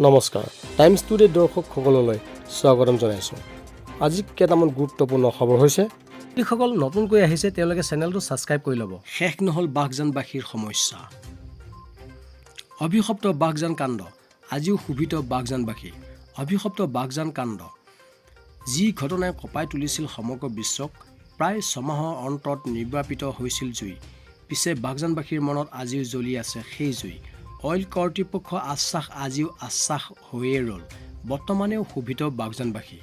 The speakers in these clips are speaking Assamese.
নমস্কাৰ টাইমছ টুডে দৰ্শকসকললৈ স্বাগতম জনাইছোঁ। আজি কেইটামান গুৰুত্বপূৰ্ণ খবৰ হৈছে। যিসকল নতুনকৈ আহিছে তেওঁলোকে চেনেলটো ছাবস্ক্ৰাইব কৰি ল'ব। শেষ নহ'ল বাঘজানবাসীৰ সমস্যা। অভিশপ্ত বাঘজান কাণ্ড আজিও শোভিত বাঘজানবাসী। অভিশপ্ত বাঘজান কাণ্ড যি ঘটনাই কঁপাই তুলিছিল সমগ্ৰ বিশ্বক। প্ৰায় ছমাহৰ অন্তত নিৰ্বাপিত হৈছিল জুই। পিছে বাঘজানবাসীৰ মনত আজিও জ্বলি আছে সেই জুই। অইল কৰ্তৃপক্ষৰ আশ্বাস আজিও আশ্বাস হৈয়ে ৰ'ল। বৰ্তমানেও শোভিত বাঘজানবাসী।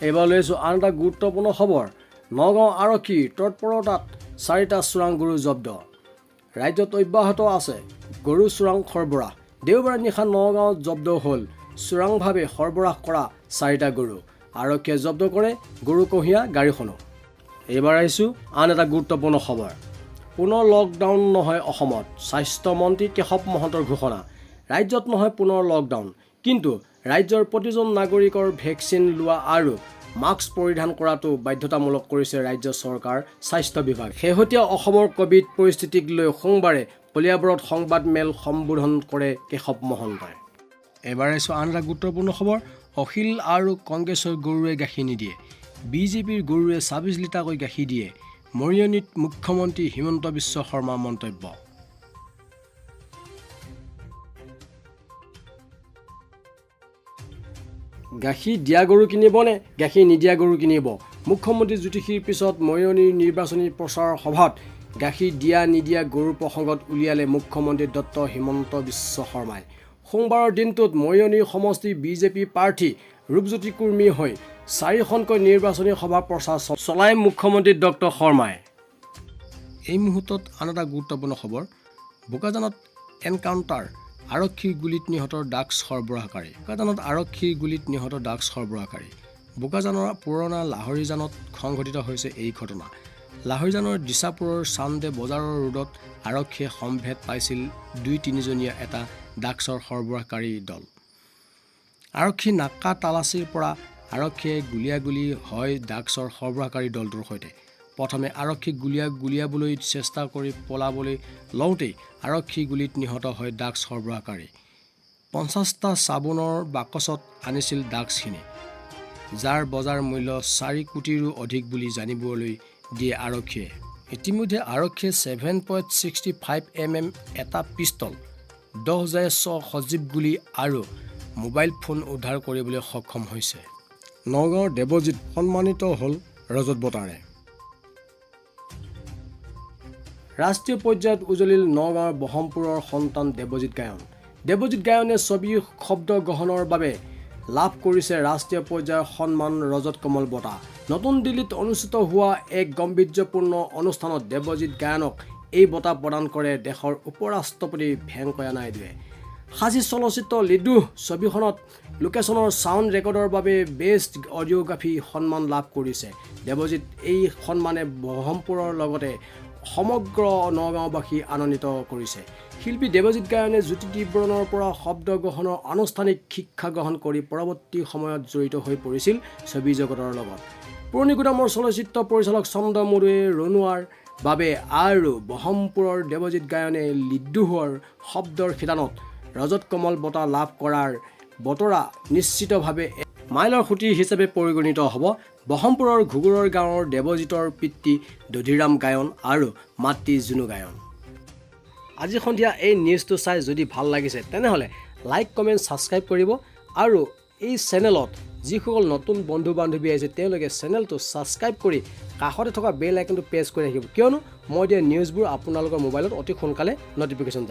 এইবাৰ লৈছোঁ আন এটা গুৰুত্বপূৰ্ণ খবৰ। নগাঁও আৰক্ষীৰ তৎপৰতাত 4টা চোৰাং গৰু জব্দ। ৰাজ্যত অব্যাহত আছে গৰু চোৰাং সৰবৰাহ। দেওবাৰে নিশা নগাঁৱত জব্দ হ'ল চোৰাংভাৱে সৰবৰাহ কৰা 4টা গৰু। আৰক্ষীয়ে জব্দ কৰে গৰু কঢ়িয়া গাড়ীখনো। এইবাৰ আহিছোঁ আন এটা গুৰুত্বপূৰ্ণ খবৰ। পুনৰ লকডাউন নহয় অসমত। স্বাস্থ্যমন্ত্ৰী কেশৱ মহন্তৰ ঘোষণা। ৰাজ্যত নহয় পুনৰ লকডাউন, কিন্তু ৰাজ্যৰ প্ৰতিজন নাগৰিকৰ ভেকচিন লোৱা আৰু মাস্ক পৰিধান কৰাটো বাধ্যতামূলক কৰিছে ৰাজ্য চৰকাৰ স্বাস্থ্য বিভাগ। শেহতীয়া অসমৰ ক'ভিড পৰিস্থিতিক লৈ সোমবাৰে কলিয়াবৰত সংবাদমেল সম্বোধন কৰে কেশৱ মহন্তই। এবাৰ আহিছোঁ আন এটা গুৰুত্বপূৰ্ণ খবৰ। অখিল আৰু কংগ্ৰেছৰ গৰুৱে গাখীৰ নিদিয়ে। বিজেপিৰ গৰুৱে 26 লিটাৰকৈ গাখীৰ দিয়ে। মৰিয়নীত মুখ্যমন্ত্ৰী হিমন্ত বিশ্ব শৰ্মাৰ মন্তব্য। গাখীৰ দিয়া গৰু কিনিবনে গাখীৰ নিদিয়া গৰু কিনিব? মুখ্যমন্ত্ৰী জ্যোতিষীৰ পিছত মৰিয়নীৰ নিৰ্বাচনী প্ৰচাৰ সভাত গাখীৰ দিয়া নিদিয়া গৰুৰ প্ৰসংগত উলিয়ালে মুখ্যমন্ত্ৰী ডক্টৰ হিমন্ত বিশ্ব শৰ্মাই। সোমবাৰৰ দিনটোত মৰিয়নীৰ সমষ্টি বিজেপি প্ৰাৰ্থী ৰূপজ্যোতি কুৰ্মীৰ হৈ 4খনকৈ নিৰ্বাচনী সভা প্ৰচাৰ চলায় মুখ্যমন্ত্ৰী ডক্টৰ শৰ্মাই। এই মুহূৰ্তত আন এটা গুৰুত্বপূৰ্ণ খবৰ। বোকাজানত এনকাউণ্টাৰ। আৰক্ষীৰ গুলীত নিহত ড্ৰাগছ সৰবৰাহকাৰী। বোকাজানৰ পুৰণা লাহৰীজানত সংঘটিত হৈছে এই ঘটনা। লাহৰীজানৰ দিছাপুৰৰ চান্দে বজাৰৰ ৰোডত আৰক্ষীয়ে সম্ভেদ পাইছিল 2-3জনীয়া এটা ড্ৰাগছৰ সৰবৰাহকাৰী দল। আৰক্ষী নাকা তালাচীৰ পৰা আৰক্ষীয়ে গুলীয়াগুলী হয় ড্ৰাগছৰ সৰবৰাহকাৰী দলটোৰ সৈতে। প্ৰথমে আৰক্ষীক গুলীয়াবলৈ চেষ্টা কৰি পলাবলৈ লওঁতেই আৰক্ষী গুলীত নিহত হয় ড্ৰাগছ সৰবৰাহকাৰী। 50টা চাবোনৰ বাকচত আনিছিল ড্ৰাগছখিনি, যাৰ বজাৰ মূল্য 4 কোটিৰো অধিক বুলি জানিবলৈ দিয়ে আৰক্ষীয়ে। ইতিমধ্যে আৰক্ষীয়ে 7.65 mm এটা পিষ্টল, 10,000 সজীৱ গুলী আৰু মোবাইল ফোন উদ্ধাৰ কৰিবলৈ সক্ষম হৈছে। নগাঁৱৰ দেৱজিৎ সন্মানিত হ'ল ৰজত বঁটাৰে। ৰাষ্ট্ৰীয় পৰ্যায়ত উজলিল নগাঁৱৰ বহমপুৰৰ সন্তান দেৱজিৎ গায়ন। দেৱজিৎ গায়নে ছবি শব্দ গ্ৰহণৰ বাবে লাভ কৰিছে ৰাষ্ট্ৰীয় পৰ্যায়ৰ সন্মান ৰজত কমল বঁটা। নতুন দিল্লীত অনুষ্ঠিত হোৱা এক গাম্ভীৰ্যপূৰ্ণ অনুষ্ঠানত দেৱজিৎ গায়নক এই বঁটা প্ৰদান কৰে দেশৰ উপ-ৰাষ্ট্ৰপতি ভেংকয়া নাইডুৱে। সাজি চলচ্চিত্ৰ লিডু ছবিখনত লোকেশ্যনৰ ছাউণ্ড ৰেকৰ্ডৰ বাবে বেষ্ট অডিঅ'গ্ৰাফী সন্মান লাভ কৰিছে দেৱজিৎ। এই সন্মানে বহমপুৰৰ লগতে সমগ্ৰ নগাঁওবাসী আনন্দিত কৰিছে। শিল্পী দেৱজিৎ গায়নে জ্যোতিৰ্বিৱৰণৰ পৰা শব্দ গ্ৰহণৰ আনুষ্ঠানিক শিক্ষা গ্ৰহণ কৰি পৰৱৰ্তী সময়ত জড়িত হৈ পৰিছিল ছবি জগতৰ লগত। পুৰণি গুদামৰ চলচ্চিত্ৰ পৰিচালক চন্দ্ৰমুৰুৱে ৰণুৱাৰ বাবে আৰু বহমপুৰৰ দেৱজিৎ গায়নে লিডুৰ শব্দৰ শিতানত ৰজত কমল বঁটা লাভ কৰাৰ বতৰা নিশ্চিতভাৱে মাইলৰ খুঁটি হিচাপে পৰিগণিত হ'ব। বহমপুৰৰ ঘুগুৰৰ গাঁৱৰ দেৱজিতৰ পিতৃ দধিৰাম গায়ন আৰু মাতৃ জুনু গায়ন। আজি সন্ধিয়া এই নিউজটো চাই যদি ভাল লাগিছে তেনেহ'লে লাইক কমেণ্ট ছাবস্ক্ৰাইব কৰিব আৰু এই চেনেলত যিসকল নতুন বন্ধু বান্ধৱী আহিছে তেওঁলোকে চেনেলটো ছাবস্ক্ৰাইব কৰি কাষতে থকা বেল আইকনটো প্ৰেছ কৰি ৰাখিব, কিয়নো মই দিয়া নিউজবোৰ আপোনালোকৰ মোবাইলত অতি সোনকালে ন'টিফিকেশ্যন